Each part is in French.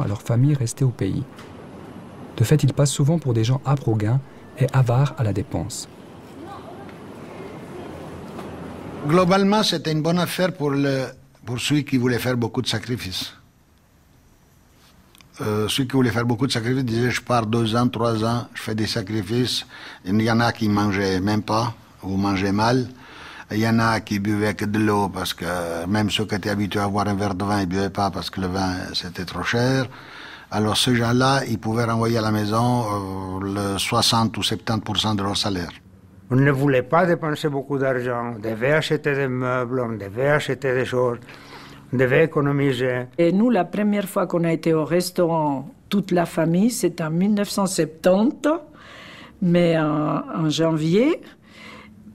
à leur famille restée au pays. De fait, ils passent souvent pour des gens âpres au gain et avares à la dépense. Globalement, c'était une bonne affaire pour celui qui voulait faire beaucoup de sacrifices. Ceux qui voulaient faire beaucoup de sacrifices disaient je pars 2 ans, 3 ans, je fais des sacrifices. Il y en a qui mangeaient même pas ou mangeaient mal. Il y en a qui buvaient que de l'eau parce que même ceux qui étaient habitués à boire un verre de vin, ils buvaient pas parce que le vin c'était trop cher. Alors ces gens-là, ils pouvaient renvoyer à la maison le 60 ou 70% de leur salaire. On ne voulait pas dépenser beaucoup d'argent, on devait acheter des meubles, on devait acheter des choses, on devait économiser. Et nous, la première fois qu'on a été au restaurant, toute la famille, c'était en 1970, mais en janvier,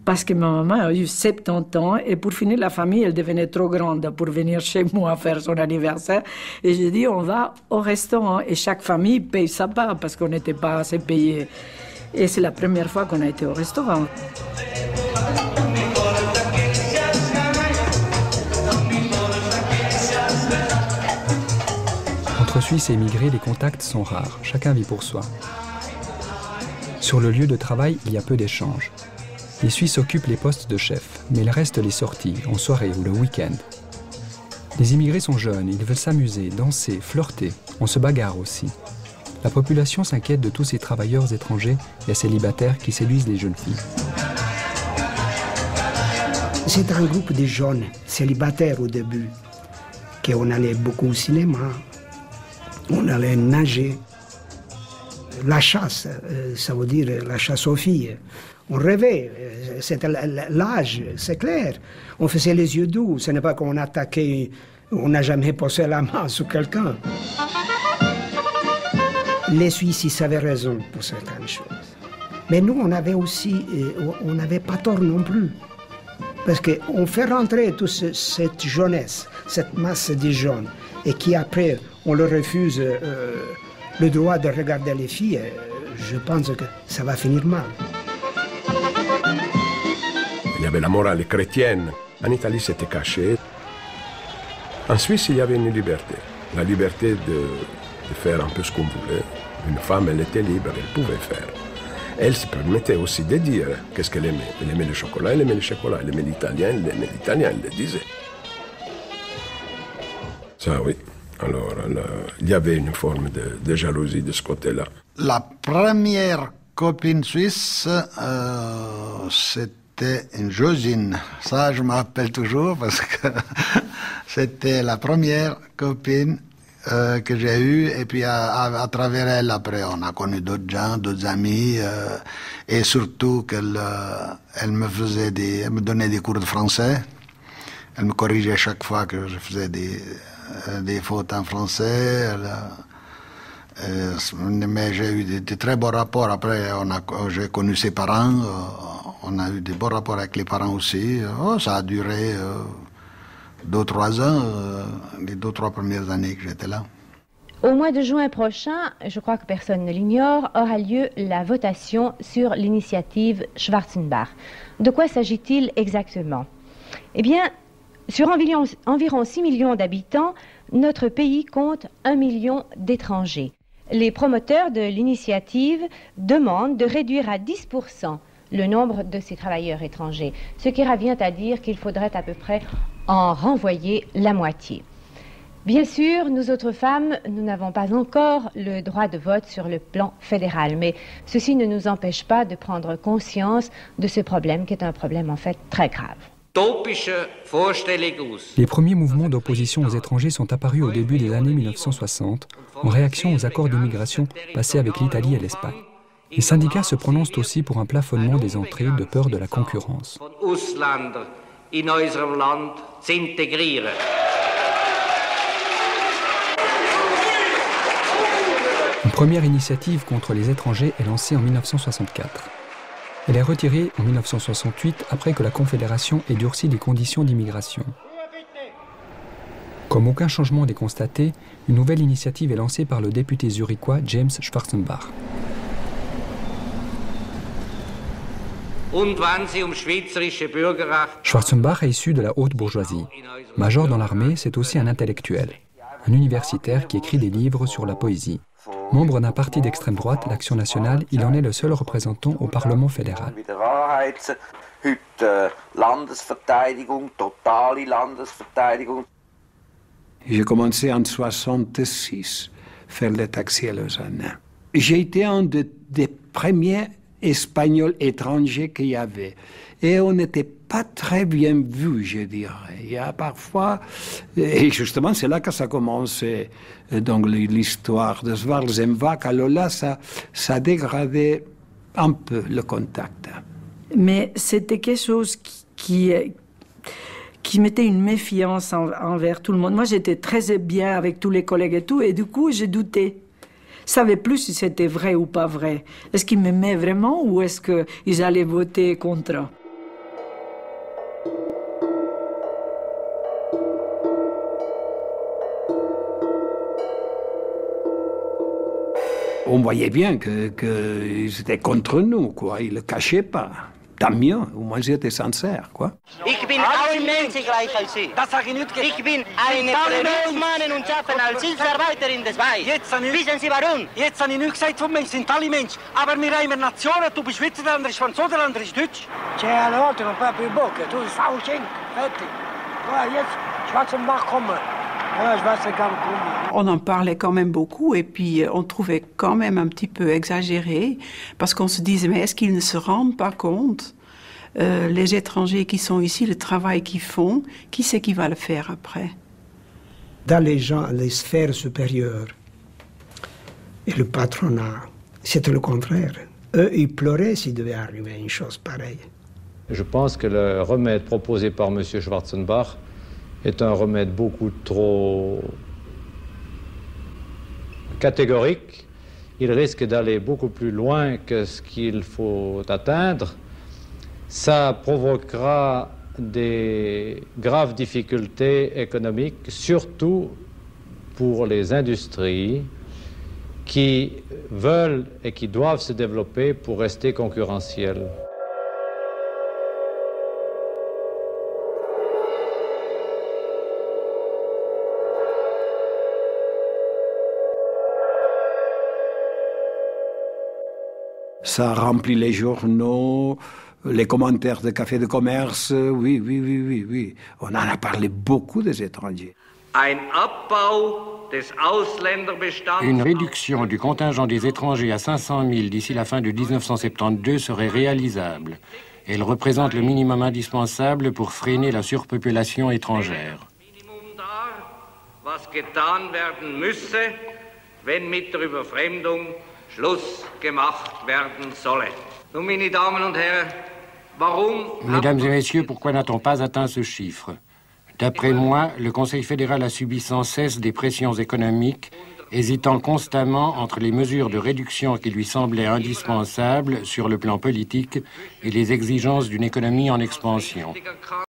parce que ma maman a eu 70 ans, et pour finir, la famille, elle devenait trop grande pour venir chez moi faire son anniversaire. Et j'ai dit, on va au restaurant, et chaque famille paye sa part, parce qu'on n'était pas assez payé. Et c'est la première fois qu'on a été au restaurant. Entre Suisses et immigrés, les contacts sont rares. Chacun vit pour soi. Sur le lieu de travail, il y a peu d'échanges. Les Suisses occupent les postes de chef, mais il reste les sorties, en soirée ou le week-end. Les immigrés sont jeunes, ils veulent s'amuser, danser, flirter. On se bagarre aussi. La population s'inquiète de tous ces travailleurs étrangers et célibataires qui séduisent les jeunes filles. C'est un groupe de jeunes célibataires au début, qu'on allait beaucoup au cinéma, on allait nager. La chasse, ça veut dire la chasse aux filles. On rêvait, c'était l'âge, c'est clair. On faisait les yeux doux, ce n'est pas qu'on attaquait, on n'a jamais posé la main sur quelqu'un. Les Suisses, ils avaient raison pour certaines choses. Mais nous, on avait aussi, on n'avait pas tort non plus. Parce qu'on fait rentrer toute cette jeunesse, cette masse de jeunes, et qui après, on leur refuse le droit de regarder les filles, je pense que ça va finir mal. Il y avait la morale chrétienne. En Italie, c'était caché. En Suisse, il y avait une liberté. La liberté de faire un peu ce qu'on voulait. Une femme, elle était libre, elle pouvait faire. Elle se permettait aussi de dire qu'est-ce qu'elle aimait. Elle aimait le chocolat, elle aimait le chocolat. Elle aimait l'italien, elle le disait. Ça, oui. Alors, il y avait une forme de jalousie de ce côté-là. La première copine suisse, c'était une Josine. Ça, je me rappelle toujours parce que c'était la première copine que j'ai eue. Et puis, à travers elle, après, on a connu d'autres gens, d'autres amis. Et surtout qu'elle elle me donnait des cours de français. Elle me corrigeait chaque fois que je faisais des fautes en français. Mais j'ai eu de très bons rapports. Après, j'ai connu ses parents. On a eu de bons rapports avec les parents aussi. Ça a duré 2-3 ans, les 2-3 premières années que j'étais là. Au mois de juin prochain, je crois que personne ne l'ignore, aura lieu la votation sur l'initiative Schwarzenbach. De quoi s'agit-il exactement? Eh bien, sur environ 6 millions d'habitants, notre pays compte 1 million d'étrangers. Les promoteurs de l'initiative demandent de réduire à 10% le nombre de ces travailleurs étrangers, ce qui revient à dire qu'il faudrait à peu près en renvoyer la moitié. Bien sûr, nous autres femmes, nous n'avons pas encore le droit de vote sur le plan fédéral, mais ceci ne nous empêche pas de prendre conscience de ce problème qui est un problème en fait très grave. Les premiers mouvements d'opposition aux étrangers sont apparus au début des années 1960, en réaction aux accords d'immigration passés avec l'Italie et l'Espagne. Les syndicats se prononcent aussi pour un plafonnement des entrées de peur de la concurrence. Une première initiative contre les étrangers est lancée en 1964. Elle est retirée en 1968 après que la Confédération ait durci les conditions d'immigration. Comme aucun changement n'est constaté, une nouvelle initiative est lancée par le député zurichois James Schwarzenbach. Schwarzenbach est issu de la haute bourgeoisie. Major dans l'armée, c'est aussi un intellectuel. un universitaire qui écrit des livres sur la poésie. Membre d'un parti d'extrême droite, l'Action nationale, il en est le seul représentant au Parlement fédéral. J'ai commencé en 1966 à faire le taxi à Lausanne. J'ai été un des premiers Espagnols étrangers qu'il y avait. Et on n'était pas très bien vus, je dirais. Il y a parfois... Et justement, c'est là que ça commence. Donc l'histoire de Schwarzenbach, alors là, ça dégradait un peu le contact. Mais c'était quelque chose qui mettait une méfiance envers tout le monde. Moi, j'étais très bien avec tous les collègues et tout, et du coup, j'ai douté. Je ne savais plus si c'était vrai ou pas vrai. Est-ce qu'ils m'aimaient vraiment ou est-ce qu'ils allaient voter contre? On voyait bien qu'ils étaient contre nous, quoi. Ils ne le cachaient pas. Tant mieux, au moins ils étaient sincères, quoi. Ich bin allen Menschen gleich als Sie. Das sage ich nicht. Ich bin eine Berufsmann und arbeite als Hilfsarbeiterin des Weiß. Wissen Sie warum? Jetzt habe ich nicht gesagt, von Menschen sind alle Menschen. Aber wir haben eine Nation, du bist Schweizer, der andere ist Franzose, der andere ist Deutsch. C'è alle volte non fa più bocca, tu stavo schenken, fertig. Jetzt Schwarzenbach kommen. On en parlait quand même beaucoup et puis on trouvait quand même un petit peu exagéré parce qu'on se disait mais est-ce qu'ils ne se rendent pas compte les étrangers qui sont ici, le travail qu'ils font, qui c'est qui va le faire après? Dans les sphères supérieures et le patronat, c'était le contraire. Eux, ils pleuraient s'il devait arriver une chose pareille. Je pense que le remède proposé par M. Schwarzenbach est un remède beaucoup trop catégorique. Il risque d'aller beaucoup plus loin que ce qu'il faut atteindre. Ça provoquera des graves difficultés économiques, surtout pour les industries qui veulent et qui doivent se développer pour rester concurrentielles. Ça remplit les journaux, les commentaires de cafés de commerce, oui. On en a parlé beaucoup des étrangers. Une réduction du contingent des étrangers à 500 000 d'ici la fin de 1972 serait réalisable. Elle représente le minimum indispensable pour freiner la surpopulation étrangère. Mesdames et messieurs, pourquoi n'a-t-on pas atteint ce chiffre? D'après moi, le Conseil fédéral a subi sans cesse des pressions économiques, hésitant constamment entre les mesures de réduction qui lui semblaient indispensables sur le plan politique et les exigences d'une économie en expansion.